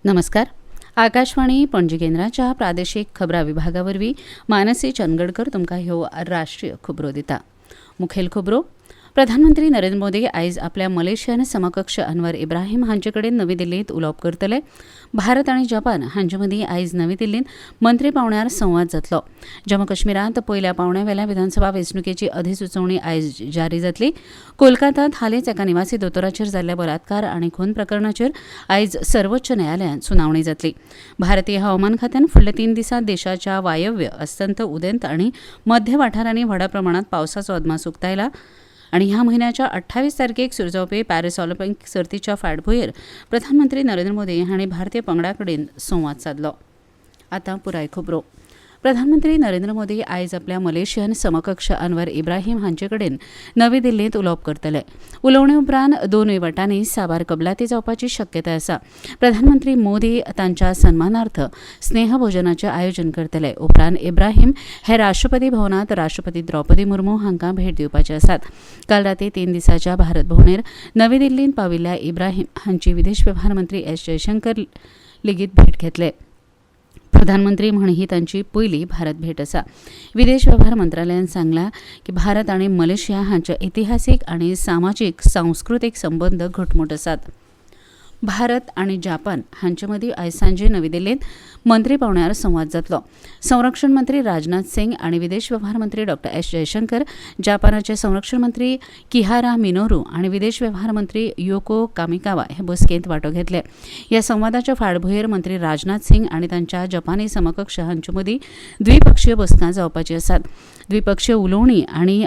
नमस्कार. आकाशवाणी पणजी केंद्राच्या प्रादेशीक खबरां विभागावरवीं मानसी चंदगडकर तुमकां ह्यो राष्ट्रीय खबरो दिता. मुखेल खबरो. प्रधानमंत्री नरेंद्र मोदी आयज आपल्या मलेशियन समकक्ष अनवर इब्राहीम हांचे कडेन नवी दिल्लींत उलोवप करतले. भारत आनी जपान हांचे मदीं आयज नवी दिल्लींत मंत्री पावण्यार संवाद जातलो. जम्मू काश्मीरांत पयल्या पावण्यावेल्या विधानसभा वेंचणुकेची अधिसुचोवणी आयज जारी जातली. कोलकातात हालींच एका निवासी दोतोराचेर जाल्ल्या बलात्कार आनी खून प्रकरणाचेर आयज सर्वोच्च न्यायालयांत सुनावणी जातली. भारतीय हवामान खात्यान फुडल्या 3 दिसांत देशाच्या वायव्य, अस्तंत, उदेंत आनी मध्य वाठारांनी व्हड प्रमाणांत पावसाचो अदमास उक्तायला आनी ह्या म्हयन्याच्या 28 तारखेक सुरू जावपी पॅरीस ऑलिंपिक सर्तीच्या फाटभुंयेर प्रधानमंत्री नरेंद्र मोदी हांणी भारतीय पंगडा कडेन संवाद सादलो. आतां पुराय खबरो. प्रधानमंत्री नरेंद्र मोदी आयज आपल्या मलेशियन समकक्ष अनवर इब्राहीम हांचे कडेन नवी दिल्लींत उलोवप करतले. उलोवणे उपरांत दोनूय वटांनी साबार कबलाती जावपाची शक्यताय आसा. प्रधानमंत्री मोदी तांच्या सन्मानार्थ स्नेहभोजनाचें आयोजन करतले. उपरांत इब्राहीम हे राष्ट्रपती भवनांत राष्ट्रपती द्रौपदी मुर्मू हांकां भेट दिवपाचे आसात. काल रातीं 3 दिसांच्या भारत भोंवडेर नवी दिल्लींत पाविल्ल्या इब्राहीम हांची विदेश वेव्हार मंत्री एस जयशंकर लेगीत भेट घेतले. प्रधानमंत्री म्हण ही तांची पयली भारत भेट आसा. विदेश वेव्हार मंत्रालयान सांगलां की भारत आनी मलेशिया हांचे इतिहासीक आनी सामाजीक सांस्कृतीक संबंद घटमूट आसात. भारत आनी जपान हांचे मदीं आयज सांजे नवी दिल्लींत मंत्री पावण्यार संवाद जातलो. संरक्षण मंत्री राजनाथ सिंग आनी विदेश वेव्हार मंत्री डॉ एस जयशंकर, जपानाचे संरक्षण मंत्री किहारा मिनोरू आनी विदेश वेव्हार मंत्री योको कामिकावा हे बसकेंत वांटो घेतले. ह्या संवादाच्या फाटभुंयेर मंत्री राजनाथ सिंग आनी तांच्या जपानी समकक्ष हांचे मदीं द्विपक्षीय बसका जावपाची आसात. द्विपक्षीय उलोवणी आनी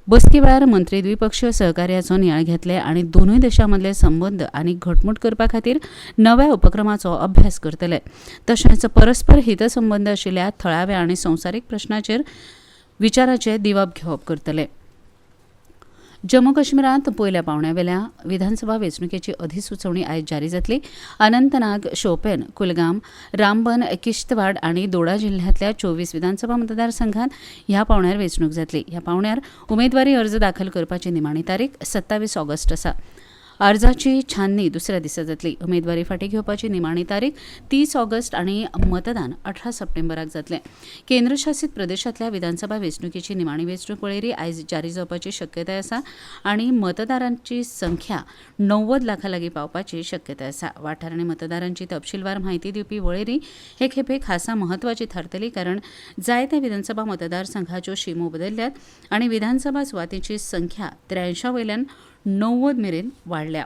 बसके वेळार मंत्री द्विपक्षीय सहकार्याचो नियाळ घेतले आनी दोनूय देशां मदले संबंद आनीक घटमूट करपा खातीर नव्या उपक्रमाचो अभ्यास करतले. तशेंच परस्पर हितसंबंद आशिल्ल्या थळाव्या आनी संवसारीक प्रश्नाचेर विचाराचे दिवप घेवप करतले. जम्मू काश्मीरांत पयल्या पावण्यावेल्या विधानसभा वेंचणुकेची अधिसुचोवणी आयज जारी जातली. अनंतनाग, शोपियान, कुलगाम, रामबन, किश्तवाड आनी दोडा जिल्ह्यांतल्या 24 विधानसभा मतदारसंघांत ह्या पावण्यार वेंचणूक जातली. ह्या पावण्यार उमेदवारी अर्ज दाखल करपाची निमाणी तारीख 27 ऑगस्ट आसा. अर्जाची छाननी दुसऱ्या दिसा जातली. उमेदवारी फाटीं घेवपाची निमाणी तारीख 30 ऑगस्ट आनी मतदान 18 सप्टेंबराक जातलें. केंद्रशासीत प्रदेशांतल्या विधानसभा वेंचणुकेची निमाणी वेंचणूक वळेरी आयज जारी जावपाची शक्यताय आसा आनी मतदारांची संख्या 90 लाखां लागीं पावपाची शक्यताय आसा. वाठार आनी मतदारांची तपशीलवार म्हायती दिवपी वळेरी हे खेपे खासा म्हत्वाची थारतली, कारण जायत्या विधानसभा मतदारसंघाच्यो शिमो बदल्ल्यात आनी विधानसभा सुवातींची संख्या 83 वयल्यान 90 मेरेन वाडल्या.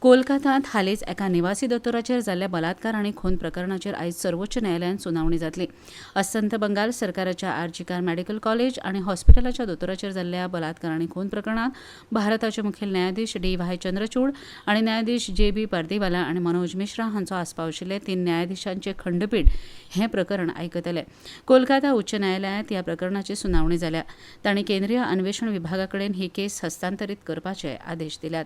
कोलकातात हालींच एका निवासी दोतोराचेर जाल्ल्या बलात्कार आनी खून प्रकरणाचेर आयज सर्वोच्च न्यायालयांत सुनावणी जातली. अस्तंत बंगाल सरकाराच्या आर्जिकार मेडिकल कॉलेज आनी हॉस्पिटलाच्या दोतोराचेर जाल्ल्या बलात्कार आनी खून प्रकरणांत भारताचे मुखेल न्यायाधीश डी.व्हाय चंद्रचूड आनी न्यायाधीश जे.बी. पार्दीवाला आनी मनोज मिश्रा हांचो आस्पाव आशिल्ले 3 न्यायाधीशांचे खंडपीठ हें प्रकरण आयकतले. कोलकाता उच्च न्यायालयांत ह्या प्रकरणाची सुनावणी जाल्या. तांणी केंद्रीय अन्वेषण विभागा कडेन ही केस हस्तांतरीत करपाचे आदेश दिल्यात.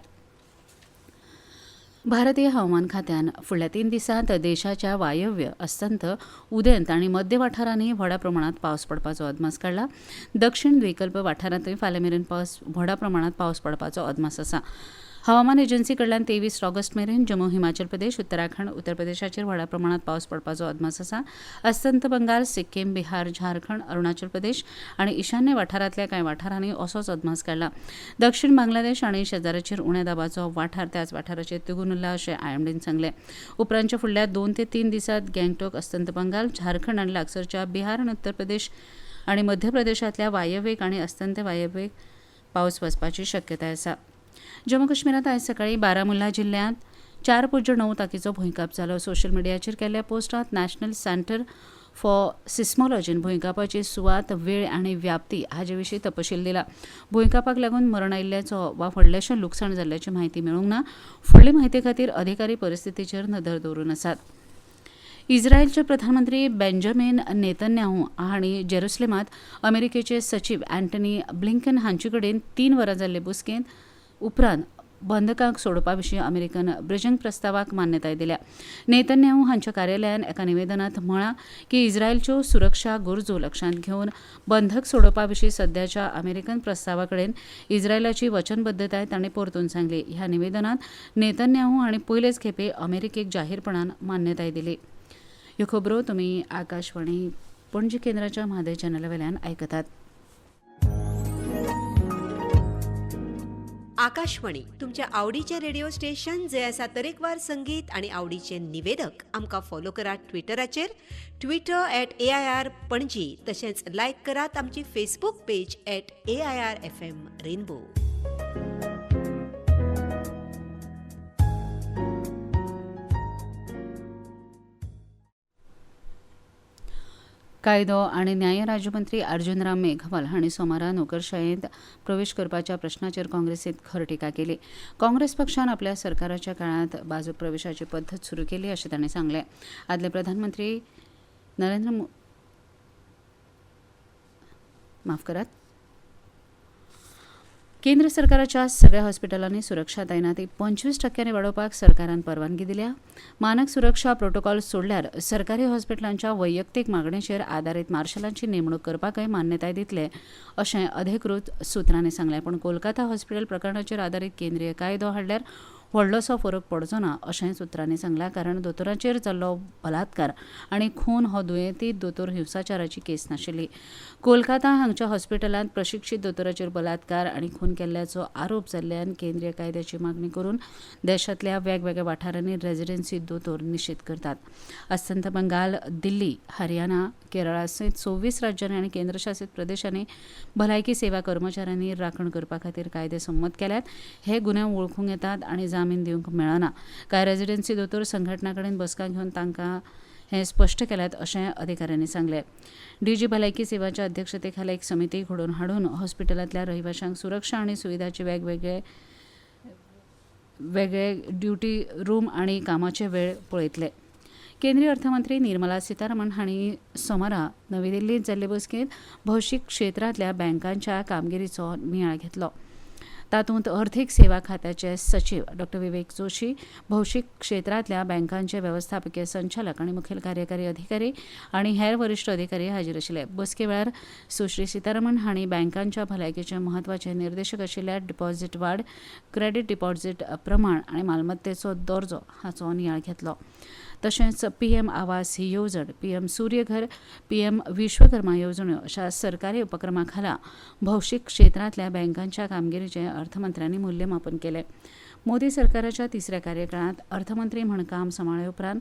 भारतीय हवामान खात्यान फुडल्या 3 दिसांत देशाच्या वायव्य, अस्तंत, उदेंत आनी मध्य वाठारांनी व्हड प्रमाणांत पावस पडपाचो अदमास काडला. दक्षिण द्विकल्प वाठारांतूय फाल्यां मेरेन व्हड प्रमाणांत पावस पडपाचो अदमास आसा. हवामान एजन्सी कडल्यान 23 ऑगस्ट मेरेन जम्मू, हिमाचल प्रदेश, उत्तराखंड, उत्तर प्रदेशाचेर व्हड प्रमाणांत पावस पडपाचो अदमास आसा. अस्तंत बंगाल, सिक्कीम, बिहार, झारखंड, अरुणाचल प्रदेश आनी ईशान्य वाठारांतल्या कांय वाठारांनी असोच अदमास काडला. दक्षिण बांगलादेश आनी शेजाराचेर उण्या दाबाचो वाठार त्याच वाठाराचेर तिगून उरला अशें आयएमडीन सांगलें. उपरांतच्या फुडल्या 2 ते 3 दिसांत गँगटॉक, अस्तंत बंगाल, झारखंड आनी लागसरच्या बिहार आनी उत्तर प्रदेश आनी मध्य प्रदेशांतल्या वायव्येक आनी अस्तंत वायव्येक पावस वचपाची शक्यताय आसा. जम्मू काश्मीरांत आयज सकाळीं बारामुल्ला जिल्ल्यांत 4.9 तांकीचो भुंयकाप जालो. सोशल मिडियाचेर केल्ल्या पोस्टांत नॅशनल सेंटर फॉर सिस्मॉलॉजीन भुंयकापाची सुवात, वेळ आनी व्याप्ती हाचे विशीं तपशील दिला. भुंयकापाक लागून मरण आयिल्ल्याचो वा व्हडलेशें लुकसाण जाल्ल्याची म्हायती मेळूंक ना. फुडले म्हायती खातीर अधिकारी परिस्थितीचेर नदर दवरून आसात. इस्रायलचे प्रधानमंत्री बेंजामिन नेतन्याहू हांणी जेरुसलेमांत अमेरिकेचे सचीव अँटनी ब्लिंकन हांचे कडेन 3 वरां जाल्ले बसकेंत उपरांत बंधकांक सोडपा विशीं अमेरिकन ब्रिजंग प्रस्तावाक मान्यताय दिल्या. नेतन्याहू हांच्या कार्यालयान एका निवेदनात म्हळां की इस्रायलच्यो सुरक्षा गरजो लक्षांत घेवन बंधक सोडपा विशीं सध्याच्या अमेरिकन प्रस्तावा कडेन इस्रायलाची वचनबद्धताय तांणी परतून सांगली. ह्या निवेदनात नेतन्याहू हांणी पयलेच खेपे अमेरिकेक जाहीरपणान मान्यताय दिली. ह्यो खबरो तुमी आकाशवाणी पणजी केंद्राच्या म्हादय चॅनला वेल्यान आयकतात. आकाशवाणी तुमच्या आवडीचे रेडिओ स्टेशन जे आसा तरेकवार संगीत आणि आवडीचे निवेदक आमकां फॉलो करात ट्विटराचेर Twitter@AIR पणजी तशेंच लायक करात आमची Facebook page @AIR FM rainbow. कायदो आनी न्याय राज्यमंत्री अर्जुन राम मेघवाल हांणी सोमारा नोकरशायेंत प्रवेश करपाच्या प्रस्नाचेर काँग्रेसीत खर टिका केली. काँग्रेस पक्षान आपल्या सरकाराच्या काळांत बाजूक प्रवेशाची पद्दत सुरू केली अशें तांणी सांगलें. आदले प्रधानमंत्री केंद्र सरकाराच्या सगळ्या हॉस्पिटलांनी सुरक्षा तैनाती 25% वाडोवपाक सरकारान परवानगी दिल्या. मानक सुरक्षा प्रोटोकॉल सोडल्यार सरकारी हॉस्पिटलांच्या वैयक्तीक मागणेचेर आदारीत मार्शलांची नेमणूक करपाकय मान्यताय दितले अशें अधिकृत सुत्रांनी सांगलें. पूण कोलकाता हॉस्पिटल प्रकरणाचेर आदारीत केंद्रीय कायदो हाडल्यार व्हडलोसो फरक पडचो ना अशें सुत्रांनी सांगलां. कारण दोतोरांचेर जाल्लो बलात्कार आनी खून हो दुयेंती दोतोर हिंसाचाराची केस नाशिल्ली. कोलकाता हांगच्या हॉस्पिटलांत प्रशिक्षीत दोतोराचेर बलात्कार आनी खून केल्ल्याचो आरोप जाल्ल्यान केंद्रीय कायद्याची मागणी करून देशांतल्या वेगवेगळ्या वाठारांनी रेजिडेन्सी दोतोर निश्चित करतात. अस्तंत बंगाल, दिल्ली, हरियाणा, केरळा सयत 24 राज्यांनी आनी केंद्रशासीत प्रदेशांनी भलायकी सेवा कर्मचाऱ्यांनी राखण करपा खातीर कायदे संमत केल्यात. हे गुन्हे वळखूंक येतात आनी जामीन दिवंक मेळना. कांय रेजिडेन्सी दोतोर संघटना कडेन बसका घेवन तांकां हें स्पश्ट केल्यात अशें अधिकाऱ्यांनी सांगलें. डीजी भलायकी सेवाच्या अध्यक्षतेखाला एक समिती घडोवन हाडून हॉस्पिटलांतल्या रहिवाशांक सुरक्षा आनी सुविधाचे वेगवेगळे ड्युटी रूम आनी कामाचे वेळ पळयतले. केंद्रीय अर्थमंत्री निर्मला सीतारामन हांणी सोमारा नवी दिल्लींत जाल्ले बसकेंत भौशीक क्षेत्रांतल्या बँकांच्या कामगिरीचो नियाळ घेतलो. तातूंत अर्थीक सेवा खात्याचे सचीव डॉ. विवेक जोशी, भौशीक क्षेत्रांतल्या बँकांचे वेवस्थापकीय संचालक आनी मुखेल कार्यकारी अधिकारी आनी हेर वरिश्ठ अधिकारी हाजीर आशिल्ले. बसके वेळार सुश्री सीतारामन हांणी बँकांच्या भलायकेचे म्हत्वाचे निर्देशक आशिल्ल्या डिपॉझीट वाड, क्रेडीट डिपॉझीट प्रमाण आनी मालमत्तेचो दर्जो हाचो नियाळ घेतलो. तशेंच पीएम आवास येवजण, पीएम सूर्यघर, पीएम विश्वकर्मा येवजण्यो अशा सरकारी उपक्रमा खाला भौशीक क्षेत्रांतल्या बँकांच्या कामगिरीचें अर्थमंत्र्यांनी मूल्यमापन केलें. मोदी सरकाराच्या तिसऱ्या कार्यकाळांत अर्थमंत्री म्हूण काम सांबाळ्ळे उपरांत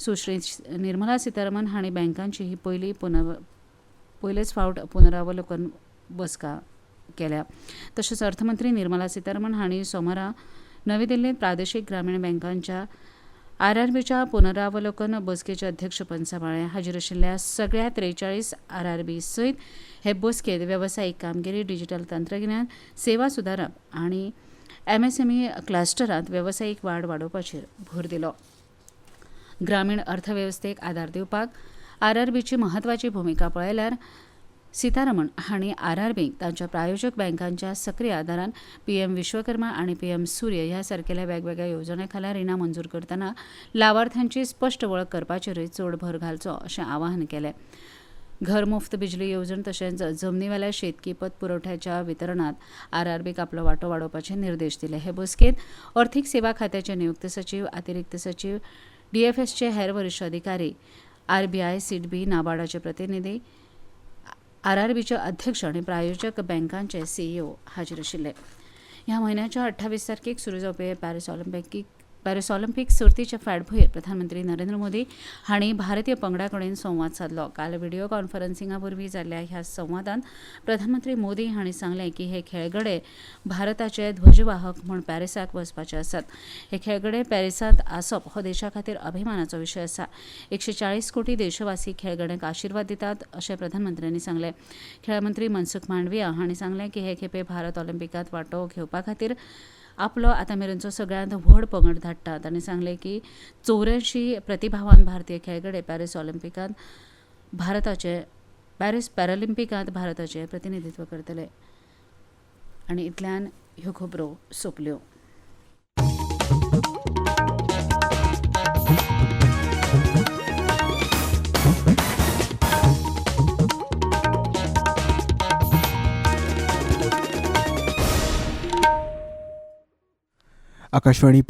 सुश्री निर्मला सीतारामन हांणी बँकांची ही पयलेच फावट पुनरावलोकन बसका केल्या. तशेंच अर्थमंत्री निर्मला सीतारामन हांणी सोमारा नवी दिल्लींत प्रादेशीक ग्रामीण बँकांच्या आरआरबीच्या पुनरावलोकन बसकेचे अध्यक्षपद सांबाळ्ळें. हाजीर आशिल्ल्या सगळ्या 43 आरआरबी सयत हे बसकेंत वेवसायीक कामगिरी, डिजिटल तंत्रज्ञान, सेवा सुदारप आनी एमएसएमई क्लस्टरांत वेवसायीक वाड वाडोवपाचेर भर दिलो. ग्रामीण अर्थवेवस्थेक आदार दिवपाक आरआरबीची म्हत्वाची भुमिका पळयल्यार सीतारामन हांणी आरआरबीक तांच्या प्रायोजक बँकांच्या सक्रीय आदारान पीएम विश्वकर्मा आनी पीएम सूर्य ह्या सारकेल्या वेगवेगळ्या येवजणे खाला रिणां मंजूर करतना लावार्थ्यांची स्पश्ट वळख करपाचेरय चड भर घालचो अशें आवाहन केलें. घर मुफ्त बिजली येवजण तशेंच जमनीवेल्या शेतकी पत पुरवठ्याच्या वितरणांत आरआरबीक आपलो वांटो वाडोवपाचे निर्देश दिले. हे बसकेंत अर्थीक सेवा खात्याचे नियुक्त सचीव, अतिरिक्त सचीव, डीएफएसचे हेर वरिश्ठ अधिकारी, आरबीआय, सिडबी, नाबार्डाचे प्रतिनिधी, आरआरबीचे अध्यक्ष आनी प्रायोजक बँकांचे सीईओ हाजीर आशिल्ले. ह्या म्हयन्याच्या 28 तारखेक सुरू जावपी पॅरीस ऑलिंपिक सर्तीच्या फाटभुंयेर प्रधानमंत्री नरेंद्र मोदी हांणी भारतीय पंगडा कडेन संवाद सादलो. काल व्हिडिओ कॉन्फरन्सिंगा वरवीं जाल्ल्या ह्या संवादांत प्रधानमंत्री मोदी हांणी सांगलें की हे खेळगडे भारताचे ध्वजवाहक म्हूण पॅरिसाक वचपाचे आसात. हे खेळगडे पॅरिसांत आसप हो देशा खातीर अभिमानाचो विशय आसा. 140 कोटी देशवासी खेळगड्यांक आशिर्वाद दितात अशें प्रधानमंत्र्यांनी सांगलें. खेळ मंत्री मनसुख मांडविया हांणी सांगलें की हे खेपे भारत ऑलिंपिकांत वांटो घेवपा खातीर आपलो आतां मेरेनचो सगळ्यांत व्हड पंगड धाडटा. तांणी सांगलें की 84 प्रतिभावान भारतीय खेळगडे पॅरीस पॅरालिंपिकांत भारताचें प्रतिनिधित्व करतले. आनी इतल्यान ह्यो खबरो सोंपल्यो. आकाशवाणी